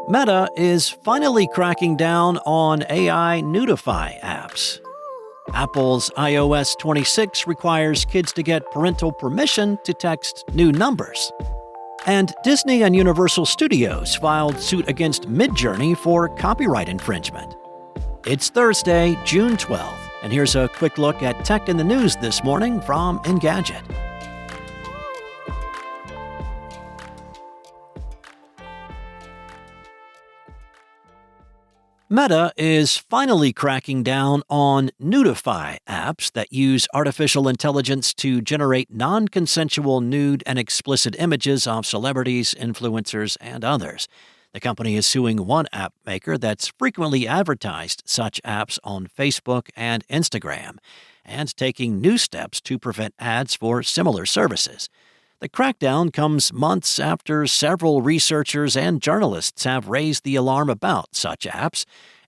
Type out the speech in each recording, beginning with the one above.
Meta is finally cracking down on AI nudify apps. Apple's iOS 26 requires kids to get parental permission to text new numbers. And Disney and Universal Studios filed suit against Midjourney for copyright infringement. It's Thursday, June 12th, and here's a quick look at tech in the news this morning from Engadget. Meta is finally cracking down on nudify apps that use artificial intelligence to generate non-consensual nude and explicit images of celebrities, influencers, and others. The company is suing one app maker that's frequently advertised such apps on Facebook and Instagram, and taking new steps to prevent ads for similar services. The crackdown comes months after several researchers and journalists have raised the alarm about such apps.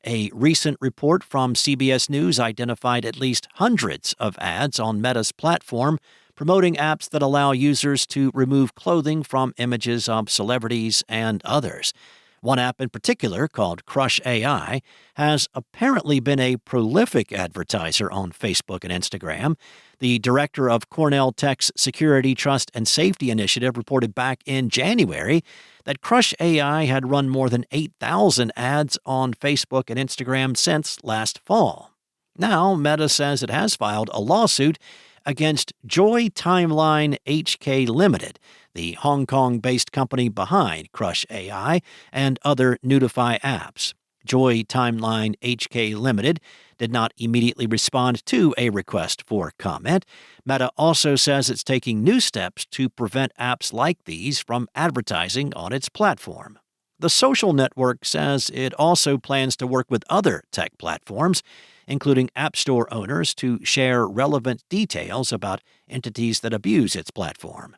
A recent report from CBS News identified at least hundreds of ads on Meta's platform promoting apps that allow users to remove clothing from images of celebrities and others. One app in particular, called Crush AI, has apparently been a prolific advertiser on Facebook and Instagram. The director of Cornell Tech's Security, Trust, and Safety Initiative reported back in January that Crush AI had run more than 8,000 ads on Facebook and Instagram since last fall. Now, Meta says it has filed a lawsuit against Joy Timeline HK Limited, the Hong Kong-based company behind Crush AI and other nudify apps. Joy Timeline HK Limited did not immediately respond to a request for comment. Meta also says it's taking new steps to prevent apps like these from advertising on its platform. The social network says it also plans to work with other tech platforms, including App Store owners, to share relevant details about entities that abuse its platform.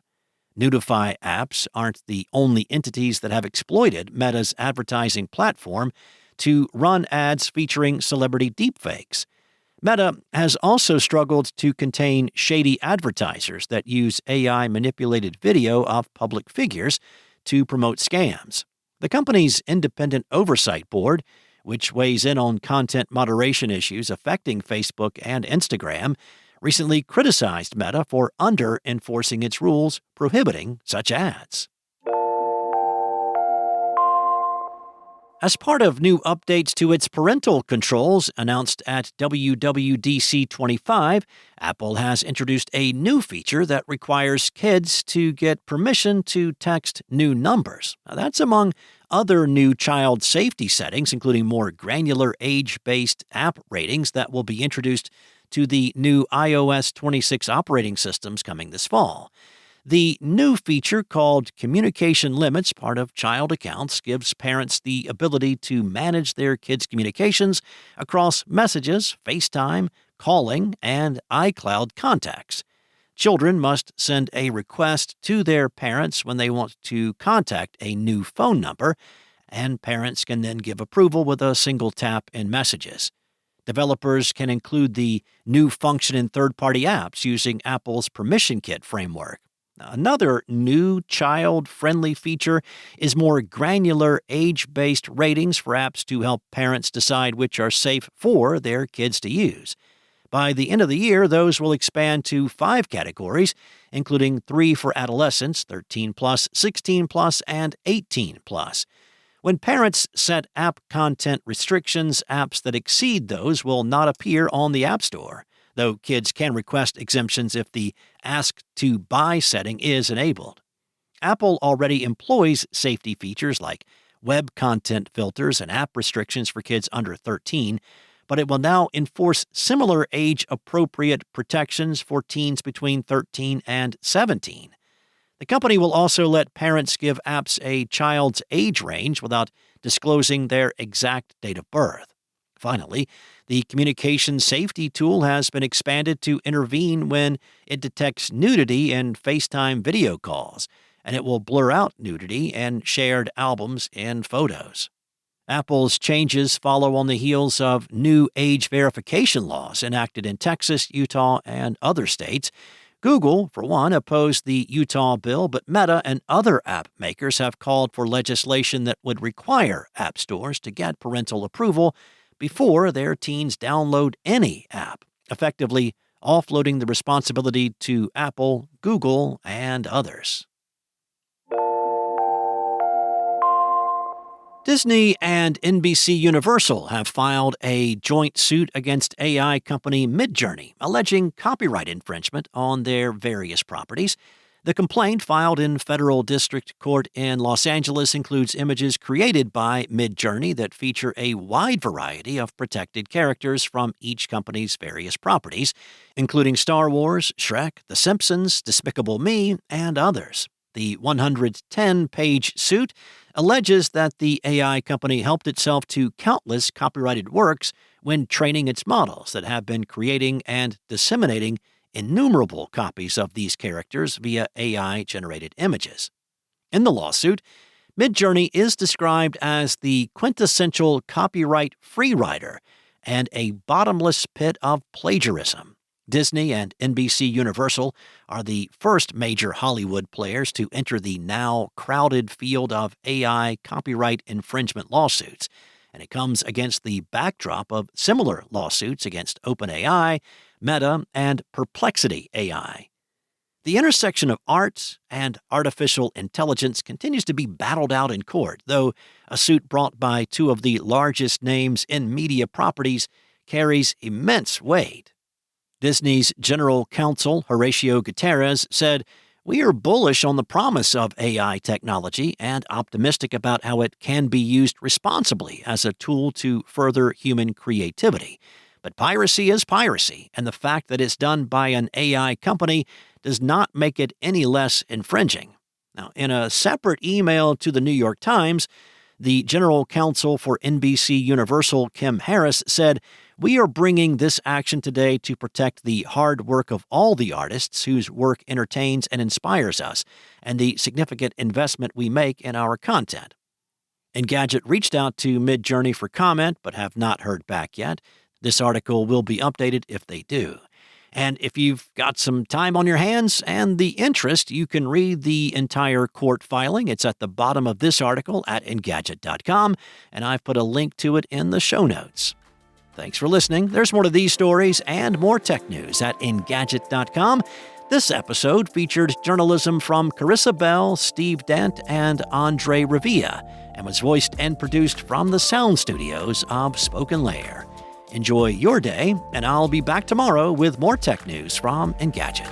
Nudify apps aren't the only entities that have exploited Meta's advertising platform to run ads featuring celebrity deepfakes. Meta has also struggled to contain shady advertisers that use AI-manipulated video of public figures to promote scams. The company's independent oversight board, which weighs in on content moderation issues affecting Facebook and Instagram, recently criticized Meta for under-enforcing its rules prohibiting such ads. As part of new updates to its parental controls announced at WWDC 25, Apple has introduced a new feature that requires kids to get permission to text new numbers. Now, that's among other new child safety settings, including more granular age-based app ratings that will be introduced to the new iOS 26 operating systems coming this fall. The new feature, called Communication Limits, part of child accounts, gives parents the ability to manage their kids' communications across messages, FaceTime, calling, and iCloud contacts. Children must send a request to their parents when they want to contact a new phone number, and parents can then give approval with a single tap in Messages. Developers can include the new function in third-party apps using Apple's Permission Kit framework. Another new child-friendly feature is more granular age-based ratings for apps to help parents decide which are safe for their kids to use. By the end of the year, those will expand to 5 categories, including 3 for adolescents, 13+, 16+, and 18+. When parents set app content restrictions, apps that exceed those will not appear on the App Store, though kids can request exemptions if the Ask to Buy setting is enabled. Apple already employs safety features like web content filters and app restrictions for kids under 13, but it will now enforce similar age-appropriate protections for teens between 13 and 17. The company will also let parents give apps a child's age range without disclosing their exact date of birth. Finally, the communication safety tool has been expanded to intervene when it detects nudity in FaceTime video calls, and it will blur out nudity in shared albums and photos. Apple's changes follow on the heels of new age verification laws enacted in Texas, Utah, and other states, Google, for one, opposed the Utah bill, but Meta and other app makers have called for legislation that would require app stores to get parental approval before their teens download any app, effectively offloading the responsibility to Apple, Google, and others. Disney and NBC Universal have filed a joint suit against AI company Midjourney, alleging copyright infringement on their various properties. The complaint, filed in federal district court in Los Angeles, includes images created by Midjourney that feature a wide variety of protected characters from each company's various properties, including Star Wars, Shrek, The Simpsons, Despicable Me, and others. The 110-page suit alleges that the AI company helped itself to countless copyrighted works when training its models that have been creating and disseminating innumerable copies of these characters via AI-generated images. In the lawsuit, Midjourney is described as the quintessential copyright freerider and a bottomless pit of plagiarism. Disney and NBC Universal are the first major Hollywood players to enter the now crowded field of AI copyright infringement lawsuits, and it comes against the backdrop of similar lawsuits against OpenAI, Meta, and Perplexity AI. The intersection of art and artificial intelligence continues to be battled out in court, though a suit brought by two of the largest names in media properties carries immense weight. Disney's general counsel, Horacio Gutierrez, said, "We are bullish on the promise of AI technology and optimistic about how it can be used responsibly as a tool to further human creativity. But piracy is piracy, and the fact that it's done by an AI company does not make it any less infringing." Now, in a separate email to the New York Times, the general counsel for NBC Universal, Kim Harris, said, "We are bringing this action today to protect the hard work of all the artists whose work entertains and inspires us, and the significant investment we make in our content." Engadget reached out to Midjourney for comment, but have not heard back yet. This article will be updated if they do. And if you've got some time on your hands and the interest, you can read the entire court filing. It's at the bottom of this article at Engadget.com, and I've put a link to it in the show notes. Thanks for listening. There's more to these stories and more tech news at Engadget.com. This episode featured journalism from Carissa Bell, Steve Dent, and Andre Revilla, and was voiced and produced from the sound studios of Spoken Layer. Enjoy your day, and I'll be back tomorrow with more tech news from Engadget.